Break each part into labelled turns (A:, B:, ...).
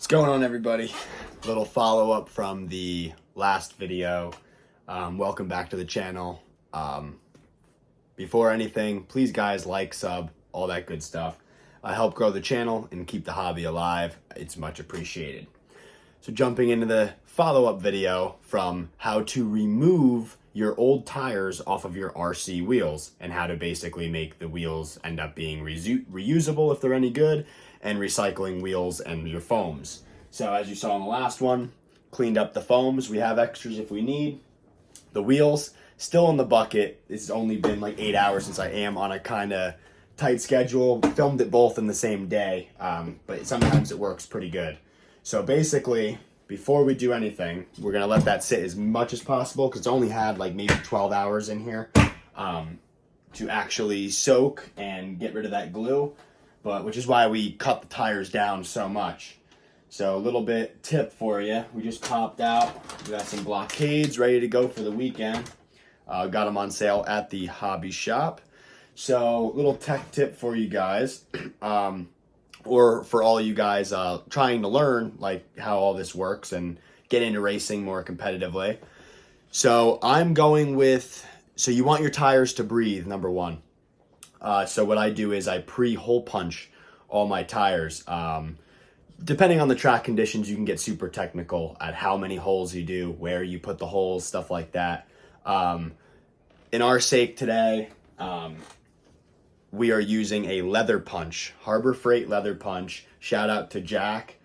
A: What's going on, everybody? Little follow-up from the last video. Welcome back to the channel. Before anything, please guys, like, sub, all that good stuff. Help grow the channel and keep the hobby alive. It's much appreciated. So jumping into the follow-up video from how to remove your old tires off of your RC wheels and how to basically make the wheels end up being reusable if they're any good, and recycling wheels and your foams. So as you saw in the last one, cleaned up the foams. We have extras if we need. The wheels still in the bucket. It's only been like 8 hours since I am on a kind of tight schedule. Filmed it both in the same day, but sometimes it works pretty good. So basically, before we do anything, we're gonna let that sit as much as possible because it's only had like maybe 12 hours in here to actually soak and get rid of that glue. But which is why we cut the tires down so much. So a little bit tip for you. We just popped out. We got some blockades ready to go for the weekend. Got them on sale at the hobby shop. So little tech tip for you guys, or for all you guys trying to learn like how all this works and get into racing more competitively. So I'm going with, so you want your tires to breathe, number one. So what I do is I pre-hole punch all my tires. Depending on the track conditions, you can get super technical at how many holes you do, where you put the holes, stuff like that. In our sake today, we are using a leather punch, Harbor Freight leather punch. Shout out to Jack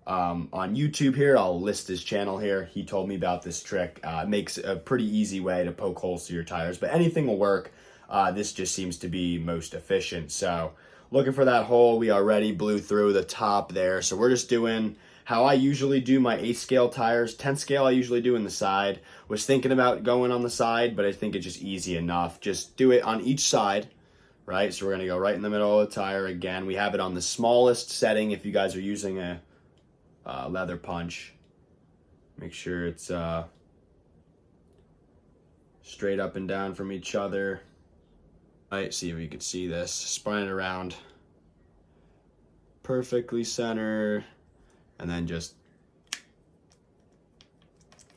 A: on YouTube here. I'll list his channel here. He told me about this trick. It makes a pretty easy way to poke holes through your tires, but anything will work. This just seems to be most efficient. So looking for that hole, we already blew through the top there. So we're just doing how I usually do my 8th scale tires. 10th scale I usually do in the side. Was thinking about going on the side, but I think it's just easy enough. Just do it on each side, right? So we're gonna go right in the middle of the tire again. We have it on the smallest setting if you guys are using a leather punch. Make sure it's straight up and down from each other. Right, see if you can see this. Spine it around perfectly center, and then just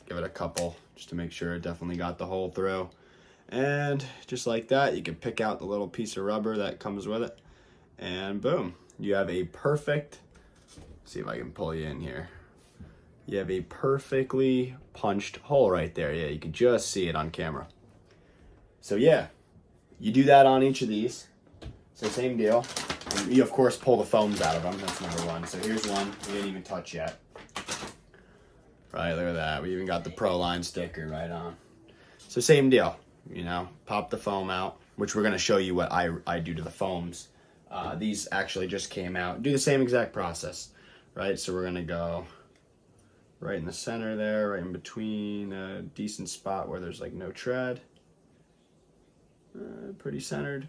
A: give it a couple just to make sure it definitely got the hole through. And just like that, you can pick out the little piece of rubber that comes with it, and boom, you have a perfect, see if I can pull you in here. You have a perfectly punched hole right there. Yeah, you can just see it on camera. So yeah, you do that on each of these. So same deal. And you of course pull the foams out of them. That's number one. So here's one we didn't even touch yet. Right, look at that. We even got the Proline sticker right on. So same deal. You know, pop the foam out, which we're gonna show you what I do to the foams. These actually just came out. Do the same exact process, right? So we're gonna go right in the center there, right in between a decent spot where there's like no tread. Pretty centered.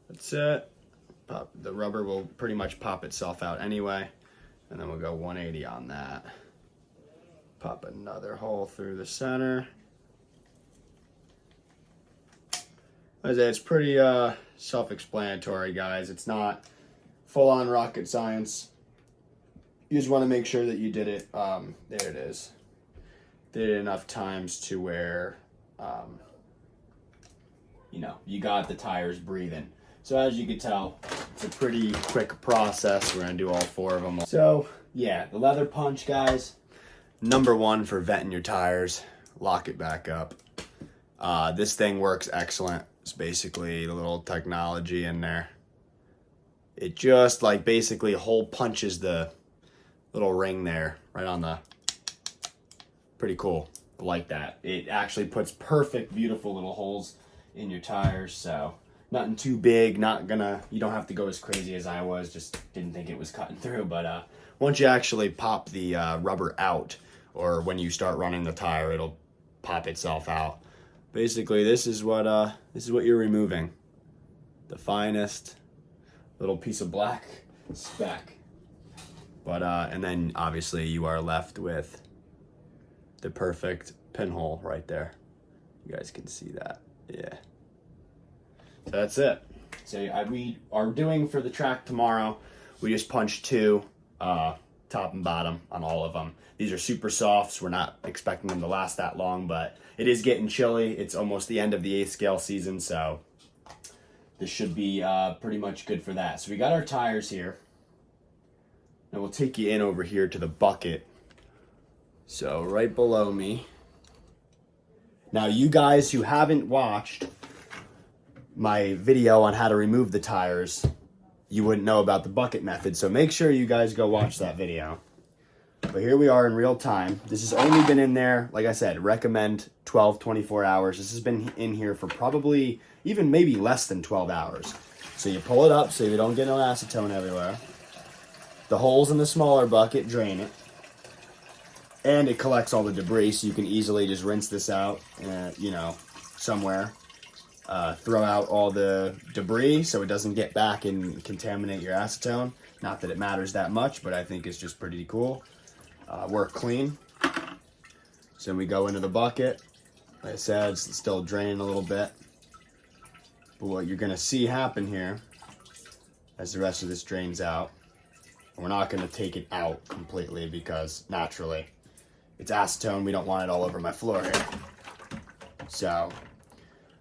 A: That's it. Pop, the rubber will pretty much pop itself out anyway. And then we'll go 180 on that. Pop another hole through the center. As I say, it's pretty self-explanatory, guys. It's not full-on rocket science. You just want to make sure that you did it. There it is. Did it enough times to where you know, you got the tires breathing. So as you can tell, it's a pretty quick process. We're gonna do all 4 of them. So yeah, the leather punch, guys, number one for venting your tires. Lock it back up. This thing works excellent. It's basically a little technology in there. It just like basically hole punches the little ring there right on the, pretty cool. Like that. It actually puts perfect, beautiful little holes in your tires. So nothing too big, not gonna, you don't have to go as crazy as I was, just didn't think it was cutting through. But once you actually pop the rubber out, or when you start running the tire, it'll pop itself out. Basically, this is what you're removing. The finest little piece of black speck. But and then obviously you are left with the perfect pinhole right there. You guys can see that. Yeah. So that's it. So we are doing for the track tomorrow, We just punched two, top and bottom on all of them. These are super softs. We're not expecting them to last that long, but it is getting chilly. It's almost the end of the 8th scale season, so this should be pretty much good for that. So we got our tires here. Now we'll take you in over here to the bucket. So right below me. Now you guys who haven't watched my video on how to remove the tires, you wouldn't know about the bucket method. So make sure you guys go watch that video. But here we are in real time. This has only been in there, like I said, recommend 12, 24 hours. This has been in here for probably even maybe less than 12 hours. So you pull it up so you don't get no acetone everywhere. The holes in the smaller bucket drain it. And it collects all the debris, so you can easily just rinse this out, somewhere. Throw out all the debris so it doesn't get back and contaminate your acetone. Not that it matters that much, but I think it's just pretty cool. Work clean. So we go into the bucket. Like I said, it's still draining a little bit. But what you're going to see happen here as the rest of this drains out, we're not going to take it out completely because naturally it's acetone. We don't want it all over my floor here. So,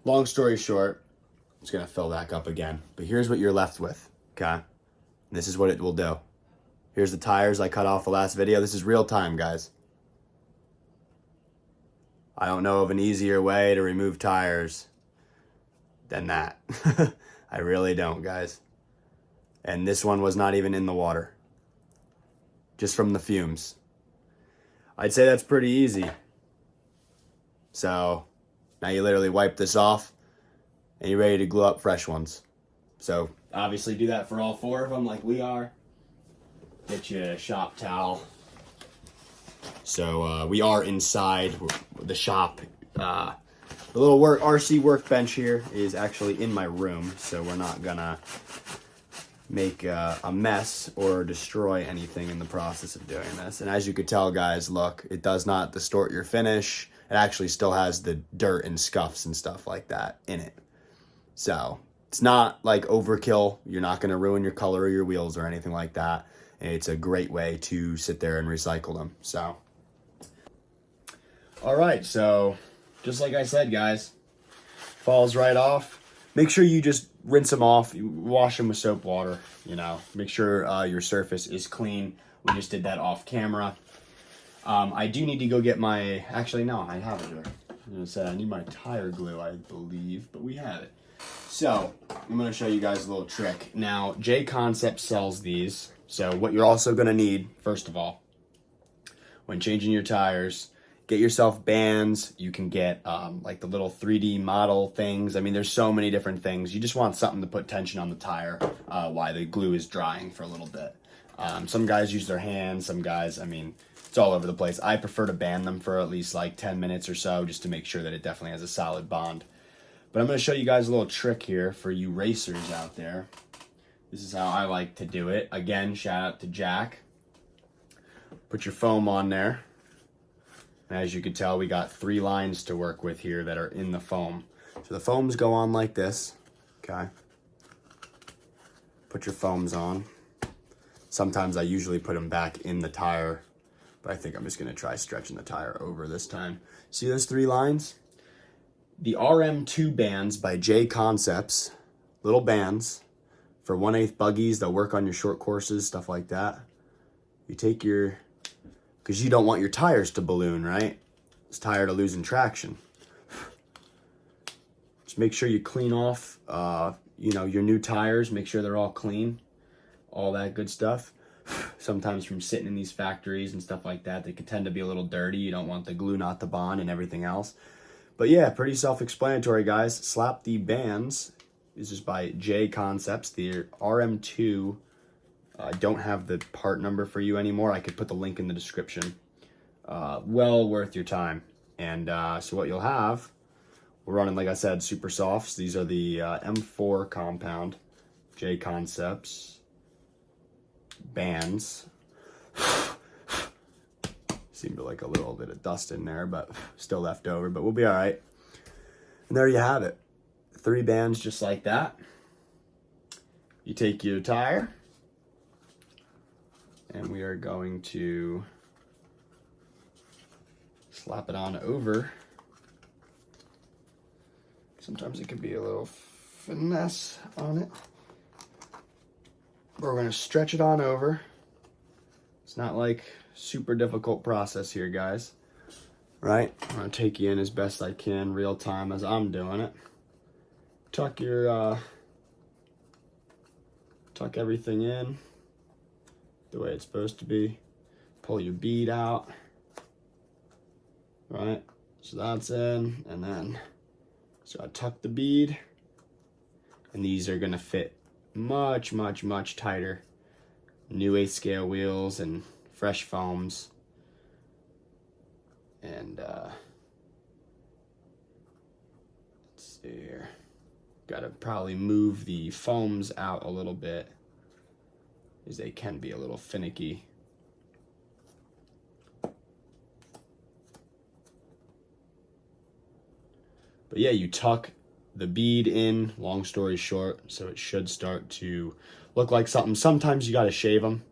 A: long story short, it's going to fill back up again. But here's what you're left with, okay? This is what it will do. Here's the tires I cut off the last video. This is real time, guys. I don't know of an easier way to remove tires than that. I really don't, guys. And this one was not even in the water. Just from the fumes. I'd say that's pretty easy. So now you literally wipe this off and you're ready to glue up fresh ones. So obviously do that for all 4 of them like we are. Get you a shop towel. So we are inside the shop. The little RC workbench here is actually in my room, so we're not gonna make a mess or destroy anything in the process of doing this. And as you could tell, guys, look, it does not distort your finish. It actually still has the dirt and scuffs and stuff like that in it. So it's not like overkill. You're not going to ruin your color or your wheels or anything like that. And it's a great way to sit there and recycle them. So, all right. So just like I said, guys, falls right off. Make sure you just rinse them off. You wash them with soap water, Make sure your surface is clean. We just did that off camera. I do need to go get my... Actually, no, I have it here. I'm going to say I need my tire glue, I believe, but we have it. So, I'm going to show you guys a little trick. Now, J Concept sells these. So, what you're also going to need, first of all, when changing your tires, get yourself bands. You can get like the little 3D model things. I mean, there's so many different things. You just want something to put tension on the tire while the glue is drying for a little bit. Some guys use their hands. Some guys, it's all over the place. I prefer to band them for at least like 10 minutes or so just to make sure that it definitely has a solid bond. But I'm going to show you guys a little trick here for you racers out there. This is how I like to do it. Again, shout out to Jack. Put your foam on there. And as you can tell, we got 3 lines to work with here that are in the foam. So the foams go on like this, okay? Put your foams on. Sometimes I usually put them back in the tire, but I think I'm just gonna try stretching the tire over this time. See those 3 lines? The RM2 bands by J Concepts, little bands for 1/8 buggies. They'll work on your short courses, stuff like that. You take your, because you don't want your tires to balloon, right? It's tired of losing traction. Just make sure you clean off, your new tires. Make sure they're all clean, all that good stuff. Sometimes from sitting in these factories and stuff like that, they can tend to be a little dirty. You don't want the glue not to bond and everything else. But yeah, pretty self-explanatory, guys. Slap the bands. This is by J Concepts. The RM2. I don't have the part number for you anymore. I could put the link in the description. Well worth your time. And so what you'll have, we're running, like I said, super softs. These are the M4 compound, J Concepts bands. Seemed like a little bit of dust in there, but still left over, but we'll be all right. And there you have it. 3 bands just like that. You take your tire, And we are going to slap it on over. Sometimes it can be a little finesse on it. But we're gonna stretch it on over. It's not like super difficult process here, guys. Right? I'm gonna take you in as best I can, real time as I'm doing it. Tuck everything in the way it's supposed to be. Pull your bead out. Right? So that's in, and then so I tuck the bead, and these are gonna fit much, much, much tighter. New 8 scale wheels and fresh foams. And let's see here. Gotta probably move the foams out a little bit, as they can be a little finicky. But yeah, you tuck the bead in, long story short, so it should start to look like something. Sometimes you gotta shave them,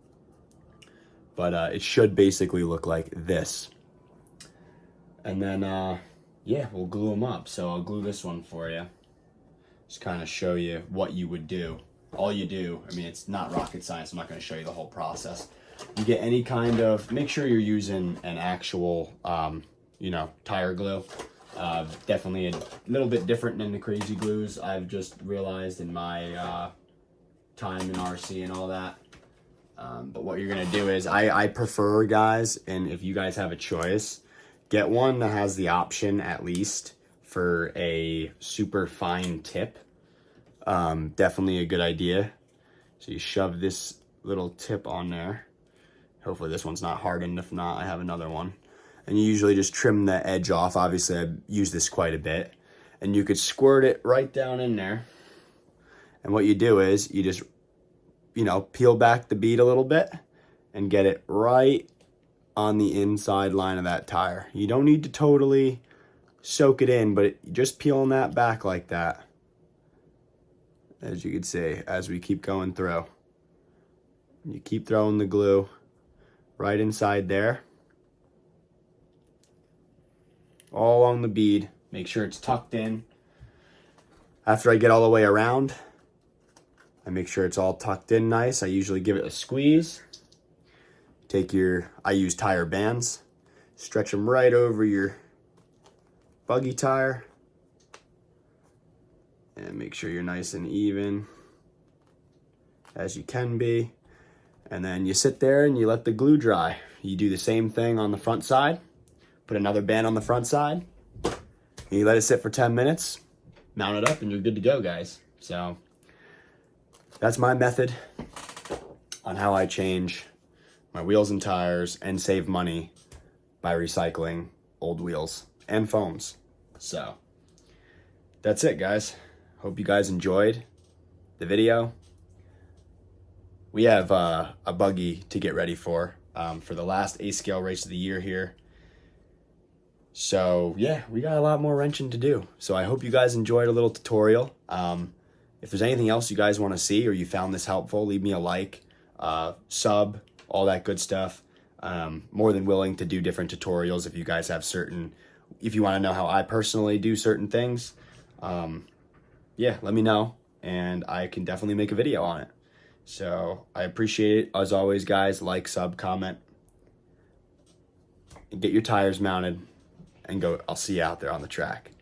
A: but it should basically look like this. And then, yeah, we'll glue them up. So I'll glue this one for you. Just kind of show you what you would do. All you do, I mean, it's not rocket science. I'm not gonna show you the whole process. You get any kind of, make sure you're using an actual, you know, tire glue. Definitely a little bit different than the crazy glues I've just realized in my time in RC and all that. But what you're gonna do is, I prefer, guys, and if you guys have a choice, get one that has the option at least for a super fine tip. Definitely a good idea. So you shove this little tip on there. Hopefully this one's not hardened. If not, I have another one. And you usually just trim the edge off. Obviously, I use this quite a bit. And you could squirt it right down in there. And what you do is you just, you know, peel back the bead a little bit and get it right on the inside line of that tire. You don't need to totally soak it in, but just peeling that back like that, as you can see, as we keep going through. You keep throwing the glue right inside there, all along the bead. Make sure it's tucked in. After I get all the way around, I make sure it's all tucked in nice. I usually give it a squeeze. Take I use tire bands, stretch them right over your buggy tire, and make sure you're nice and even as you can be. And then you sit there and you let the glue dry. You do the same thing on the front side. Put another band on the front side. And you let it sit for 10 minutes, mount it up, and you're good to go, guys. So that's my method on how I change my wheels and tires and save money by recycling old wheels and foams. So that's it, guys. Hope you guys enjoyed the video. We have a buggy to get ready for the last 8 scale race of the year here. So yeah, we got a lot more wrenching to do. So I hope you guys enjoyed a little tutorial. If there's anything else you guys want to see or you found this helpful, leave me a like, sub, all that good stuff. More than willing to do different tutorials if you guys have if you want to know how I personally do certain things. Yeah, let me know and I can definitely make a video on it. So I appreciate it. As always, guys, like, sub, comment, and get your tires mounted and go. I'll see you out there on the track.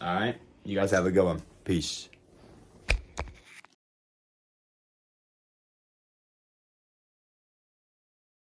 A: All right. You guys have a good one. Peace.